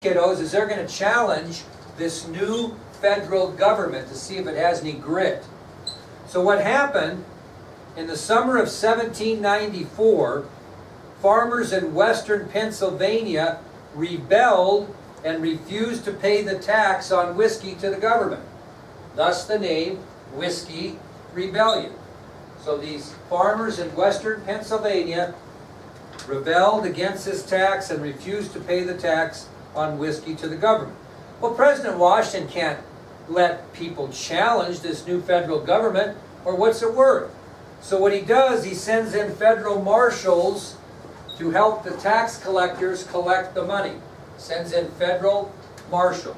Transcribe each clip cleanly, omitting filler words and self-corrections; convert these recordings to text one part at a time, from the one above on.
kiddos, is they're going to challenge this new federal government to see if it has any grit. So what happened in the summer of 1794, farmers in western Pennsylvania rebelled and refused to pay the tax on whiskey to the government. Thus the name Whiskey Rebellion. So these farmers in western Pennsylvania rebelled against this tax and refused to pay the tax on whiskey to the government. Well, President Washington can't let people challenge this new federal government, or what's it worth? So what he does, he sends in federal marshals to help the tax collectors collect the money. Sends in federal marshals.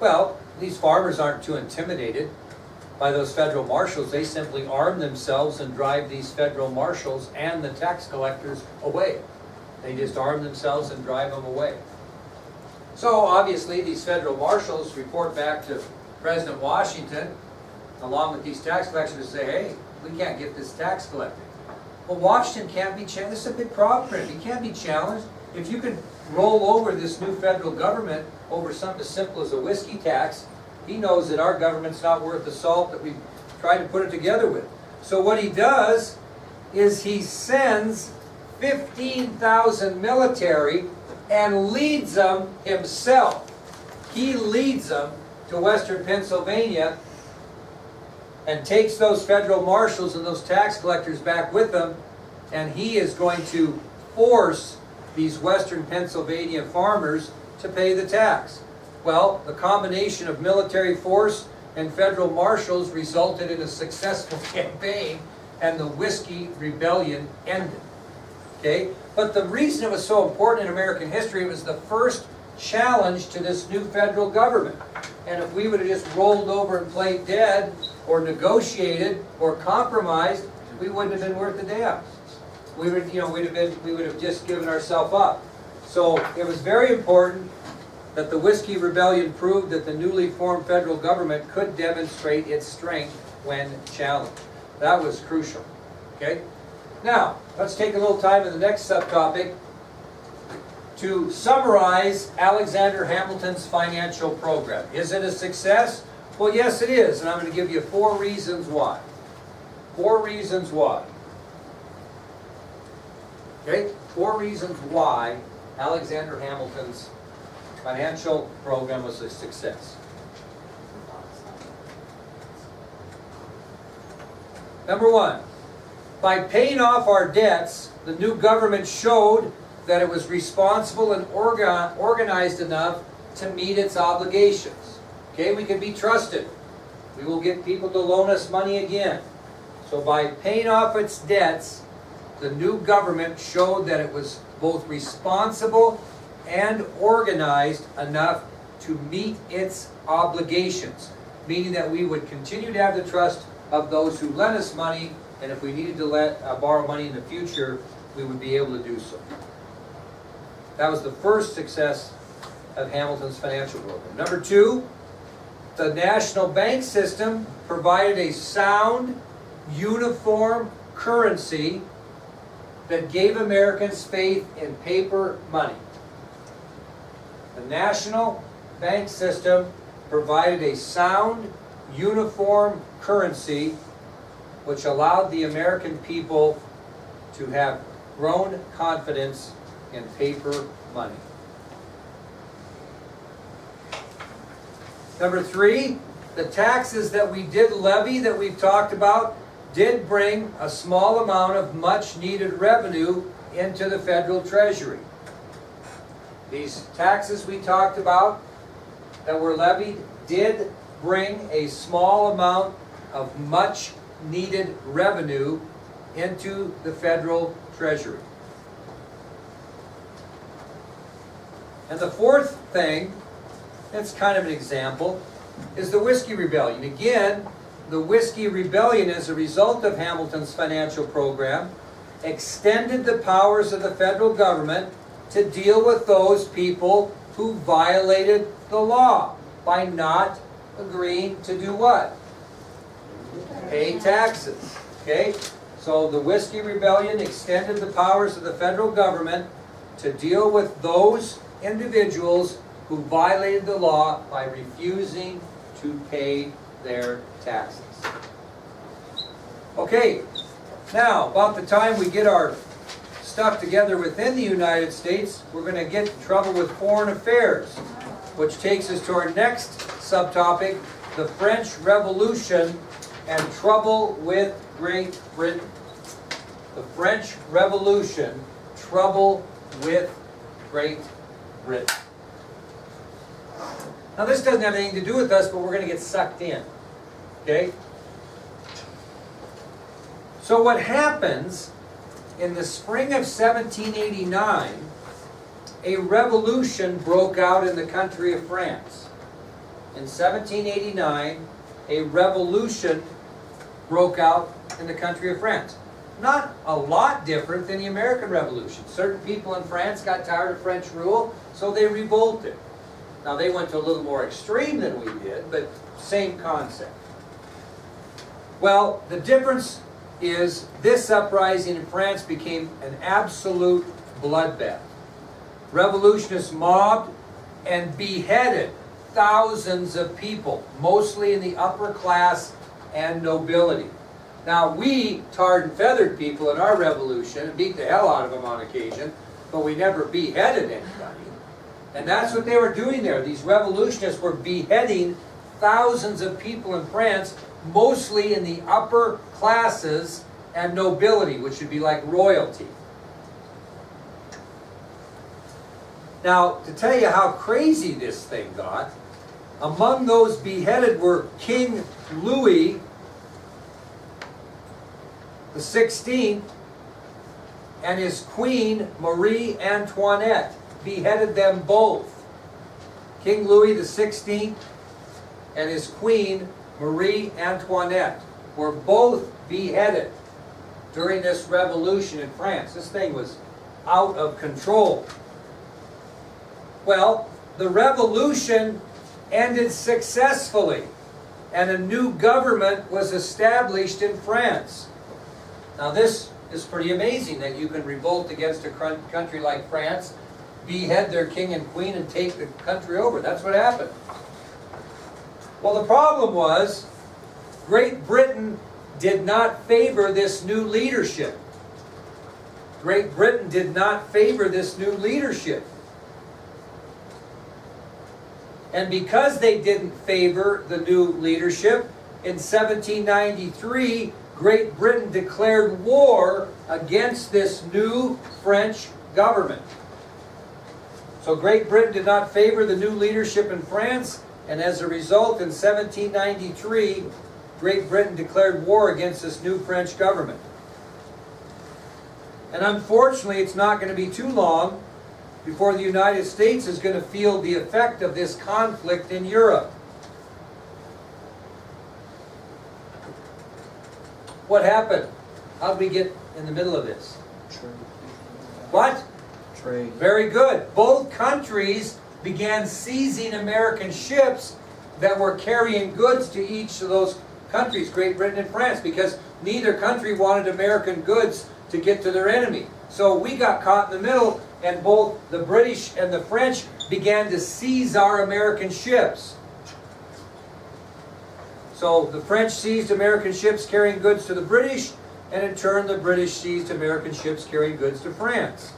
Well, these farmers aren't too intimidated by those federal marshals. They simply arm themselves and drive these federal marshals and the tax collectors away. They just arm themselves and drive them away. So obviously these federal marshals report back to President Washington, along with these tax collectors, and say, hey, we can't get this tax collected. Well, Washington can't be challenged. This is a big problem for him. He can't be challenged. If you can roll over this new federal government over something as simple as a whiskey tax, he knows that our government's not worth the salt that we've tried to put it together with. So what he does is he sends 15,000 military and leads them himself. He leads them to western Pennsylvania and takes those federal marshals and those tax collectors back with him, and he is going to force these western Pennsylvania farmers to pay the tax. Well, the combination of military force and federal marshals resulted in a successful campaign, and the Whiskey Rebellion ended. Okay? But the reason it was so important in American history, it was the first challenge to this new federal government. And if we would have just rolled over and played dead, or negotiated, or compromised, we wouldn't have been worth a damn. We would have just given ourselves up. So it was very important that the Whiskey Rebellion proved that the newly formed federal government could demonstrate its strength when challenged. That was crucial. Okay? Now, let's take a little time in the next subtopic to summarize Alexander Hamilton's financial program. Is it a success? Well, yes, it is, and I'm going to give you 4 reasons why. 4 reasons why. Okay? 4 reasons why Alexander Hamilton's financial program was a success. Number 1, by paying off our debts, the new government showed that it was responsible and organized enough to meet its obligations. Okay, we can be trusted. We will get people to loan us money again. So by paying off its debts, the new government showed that it was both responsible and organized enough to meet its obligations, meaning that we would continue to have the trust of those who lent us money, and if we needed to borrow money in the future, we would be able to do so. That was the first success of Hamilton's financial program. Number 2, the national bank system provided a sound, uniform currency that gave Americans faith in paper money. The national bank system provided a sound, uniform currency which allowed the American people to have grown confidence in paper money. Number 3, the taxes that we did levy, that we've talked about, did bring a small amount of much needed revenue into the federal treasury. These taxes we talked about that were levied did bring a small amount of much needed revenue into the federal treasury. And the 4th thing, it's kind of an example, is the Whiskey Rebellion. Again, the Whiskey Rebellion, as a result of Hamilton's financial program, extended the powers of the federal government to deal with those people who violated the law by not agreeing to do what? Pay taxes. Okay? So the Whiskey Rebellion extended the powers of the federal government to deal with those individuals who violated the law by refusing to pay their taxes. Okay, now about the time we get our stuff together within the United States, we're going to get in trouble with foreign affairs, which takes us to our next subtopic, the French Revolution and trouble with Great Britain. The French Revolution, trouble with Great Britain. Now this doesn't have anything to do with us, but we're going to get sucked in. Okay? So what happens in the spring of 1789, a revolution broke out in the country of France. In 1789, a revolution broke out in the country of France. Not a lot different than the American Revolution. Certain people in France got tired of French rule, so they revolted. Now they went to a little more extreme than we did, but same concept. Well, the difference is this uprising in France became an absolute bloodbath. Revolutionists mobbed and beheaded thousands of people, mostly in the upper class and nobility. Now, we tarred and feathered people in our revolution and beat the hell out of them on occasion, but we never beheaded anybody. And that's what they were doing there. These revolutionists were beheading thousands of people in France, mostly in the upper classes and nobility, which would be like royalty. Now, to tell you how crazy this thing got, among those beheaded were King Louis the 16th and his queen Marie Antoinette. Beheaded them both. King Louis the 16th and his queen Marie Antoinette were both beheaded during this revolution in France. This thing was out of control. Well, the revolution ended successfully and a new government was established in France. Now this is pretty amazing that you can revolt against a country like France, behead their king and queen, and take the country over. That's what happened. Well, the problem was Great Britain did not favor this new leadership. Great Britain did not favor this new leadership. And because they didn't favor the new leadership, in 1793, Great Britain declared war against this new French government. So Great Britain did not favor the new leadership in France, and as a result, in 1793, Great Britain declared war against this new French government. And unfortunately, it's not going to be too long before the United States is going to feel the effect of this conflict in Europe. What happened? How did we get in the middle of this? Trade. What? Trade. Very good. Both countries began seizing American ships that were carrying goods to each of those countries, Great Britain and France, because neither country wanted American goods to get to their enemy. So we got caught in the middle, and both the British and the French began to seize our American ships. So the French seized American ships carrying goods to the British, and in turn the British seized American ships carrying goods to France.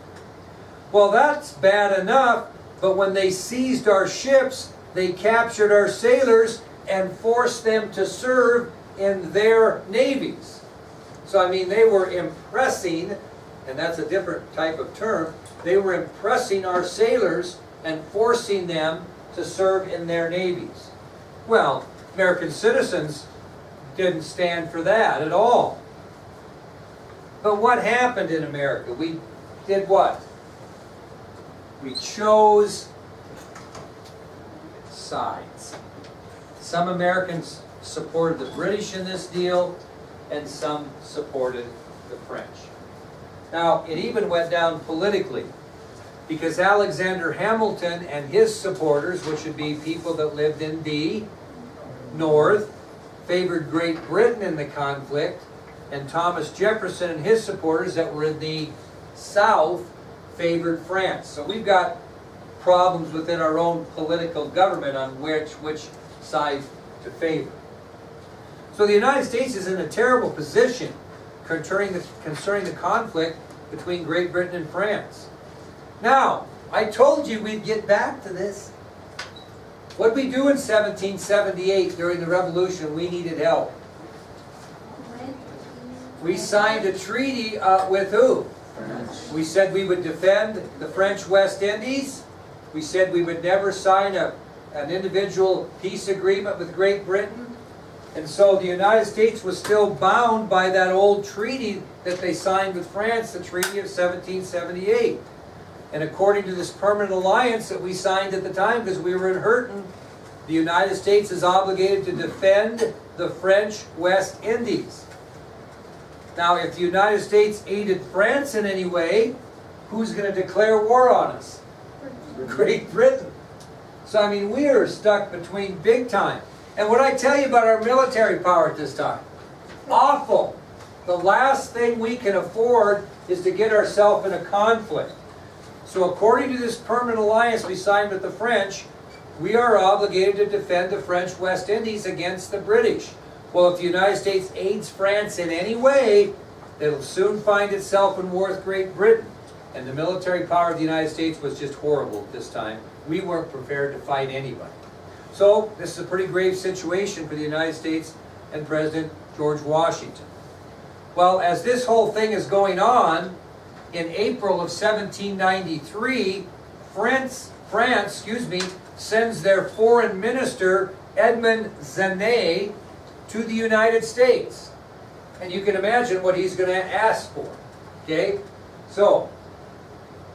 Well, that's bad enough, but when they seized our ships, they captured our sailors and forced them to serve in their navies. So, I mean, they were impressing, and that's a different type of term, they were impressing our sailors and forcing them to serve in their navies. Well, American citizens didn't stand for that at all. But what happened in America? We did what? We chose sides. Some Americans supported the British in this deal, and some supported the French. Now, it even went down politically, because Alexander Hamilton and his supporters, which would be people that lived in the North, favored Great Britain in the conflict, and Thomas Jefferson and his supporters that were in the South favored France. So we've got problems within our own political government on which side to favor. So the United States is in a terrible position concerning the conflict between Great Britain and France. Now, I told you we'd get back to this. What did we do in 1778 during the Revolution? We needed help. We signed a treaty with who? We said we would defend the French West Indies. We said we would never sign an individual peace agreement with Great Britain. And so the United States was still bound by that old treaty that they signed with France, the Treaty of 1778. And according to this permanent alliance that we signed at the time, because we were in hurting, the United States is obligated to defend the French West Indies. Now, if the United States aided France in any way, who's going to declare war on us? Great Britain. So, I mean, we are stuck between big time. And what I tell you about our military power at this time, awful. The last thing we can afford is to get ourselves in a conflict. So according to this permanent alliance we signed with the French, we are obligated to defend the French West Indies against the British. Well, if the United States aids France in any way, it'll soon find itself in war with Great Britain. And the military power of the United States was just horrible at this time. We weren't prepared to fight anybody. So this is a pretty grave situation for the United States and President George Washington. Well, as this whole thing is going on, in April of 1793, France sends their foreign minister, Edmond Genet, to the United States. And you can imagine what he's going to ask for. Okay? So,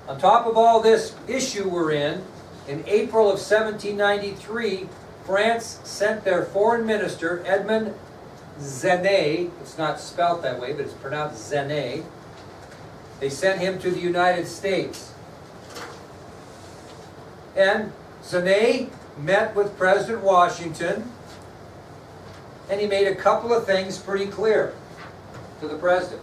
on top of all this issue we're in April of 1793, France sent their foreign minister, Edmond Genet. It's not spelt that way, but it's pronounced Genet. They sent him to the United States. And Genet met with President Washington, and he made a couple of things pretty clear to the president.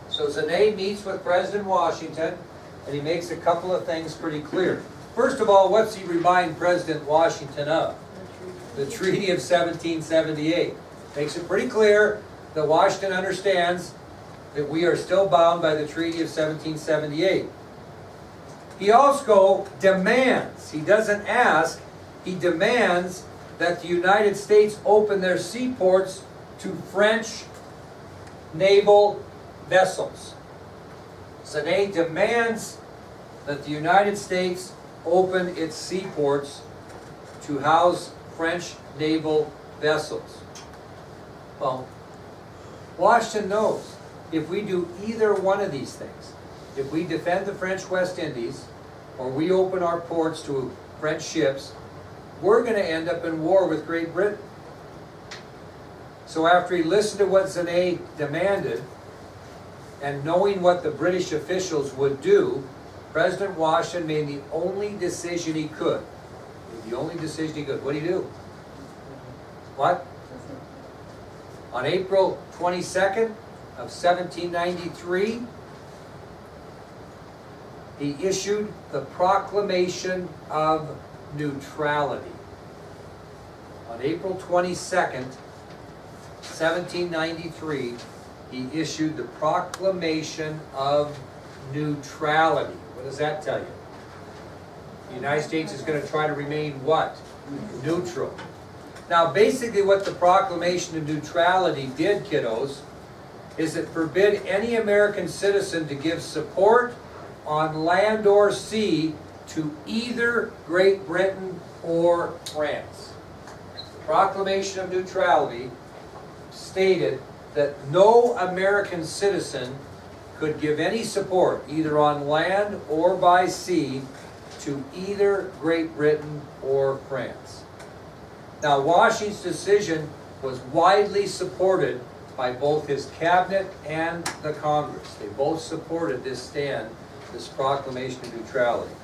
So Genet meets with President Washington, and he makes a couple of things pretty clear. First of all, what's he remind President Washington of? The Treaty of 1778. Makes it pretty clear that Washington understands that we are still bound by the Treaty of 1778. He also demands, he doesn't ask, he demands that the United States open their seaports to French naval vessels. Genet demands that the United States open its seaports to house French naval vessels. Well, Washington knows if we do either one of these things, if we defend the French West Indies or we open our ports to French ships, we're going to end up in war with Great Britain. So after he listened to what Genet demanded, and knowing what the British officials would do, President Washington made the only decision he could. The only decision he could. What did he do? What? On April 22nd of 1793, he issued the Proclamation of Neutrality. On April 22nd, 1793, he issued the Proclamation of Neutrality. What does that tell you? The United States is going to try to remain what? Neutral. Now, basically what the Proclamation of Neutrality did, kiddos, is it forbid any American citizen to give support on land or sea to either Great Britain or France. The Proclamation of Neutrality stated that no American citizen could give any support, either on land or by sea, to either Great Britain or France. Now, Washington's decision was widely supported by both his cabinet and the Congress. They both supported this stand, this Proclamation of Neutrality.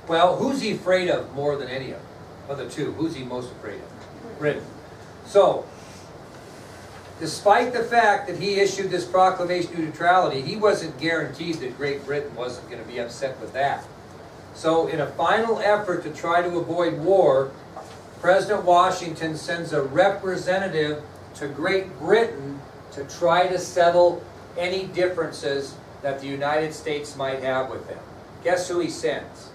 Well, who's he afraid of more than any of them? Of the two, who's he most afraid of? Britain. So, despite the fact that he issued this Proclamation of Neutrality, he wasn't guaranteed that Great Britain wasn't going to be upset with that. So, in a final effort to try to avoid war, President Washington sends a representative to Great Britain to try to settle any differences that the United States might have with them. Guess who he sends?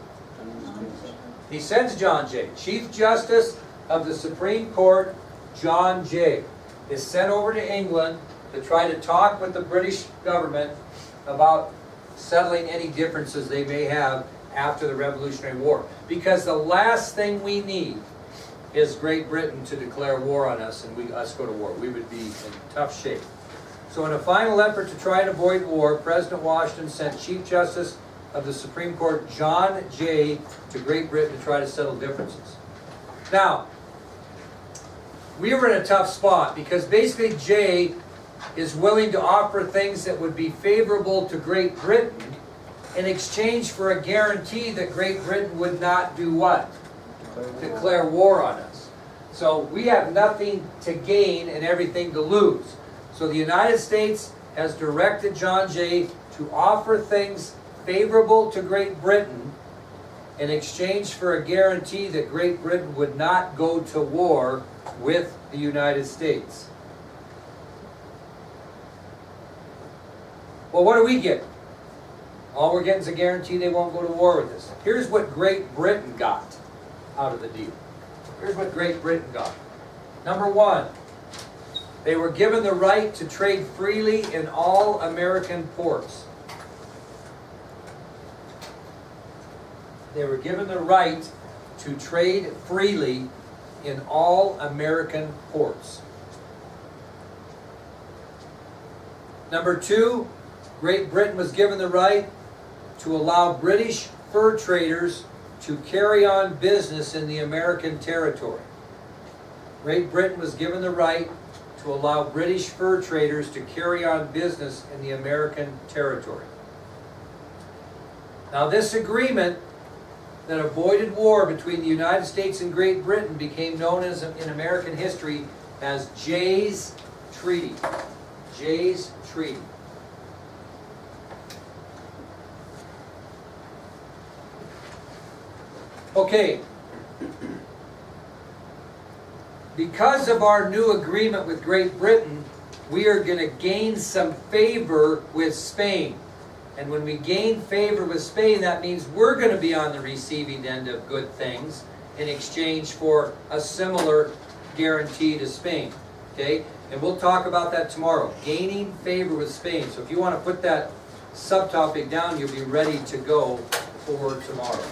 He sends John Jay. Chief Justice of the Supreme Court, John Jay, is sent over to England to try to talk with the British government about settling any differences they may have after the Revolutionary War. Because the last thing we need is Great Britain to declare war on us and us go to war. We would be in tough shape. So in a final effort to try and avoid war, President Washington sent Chief Justice of the Supreme Court, John Jay, to Great Britain to try to settle differences. Now, we were in a tough spot because basically Jay is willing to offer things that would be favorable to Great Britain in exchange for a guarantee that Great Britain would not do what? Declare war on us. So we have nothing to gain and everything to lose. So the United States has directed John Jay to offer things favorable to Great Britain in exchange for a guarantee that Great Britain would not go to war with the United States. Well, what do we get? All we're getting is a guarantee they won't go to war with us. Here's what Great Britain got out of the deal. Here's what Great Britain got. Number one, they were given the right to trade freely in all American ports. They were given the right to trade freely in all American ports. Number two, Great Britain was given the right to allow British fur traders to carry on business in the American territory. Great Britain was given the right to allow British fur traders to carry on business in the American territory. Now, this agreement that avoided war between the United States and Great Britain became known as, in American history, as Jay's Treaty. Jay's Treaty. Okay. Because of our new agreement with Great Britain, we are going to gain some favor with Spain. And when we gain favor with Spain, that means we're going to be on the receiving end of good things in exchange for a similar guarantee to Spain. Okay? And we'll talk about that tomorrow. Gaining favor with Spain. So if you want to put that subtopic down, you'll be ready to go for tomorrow.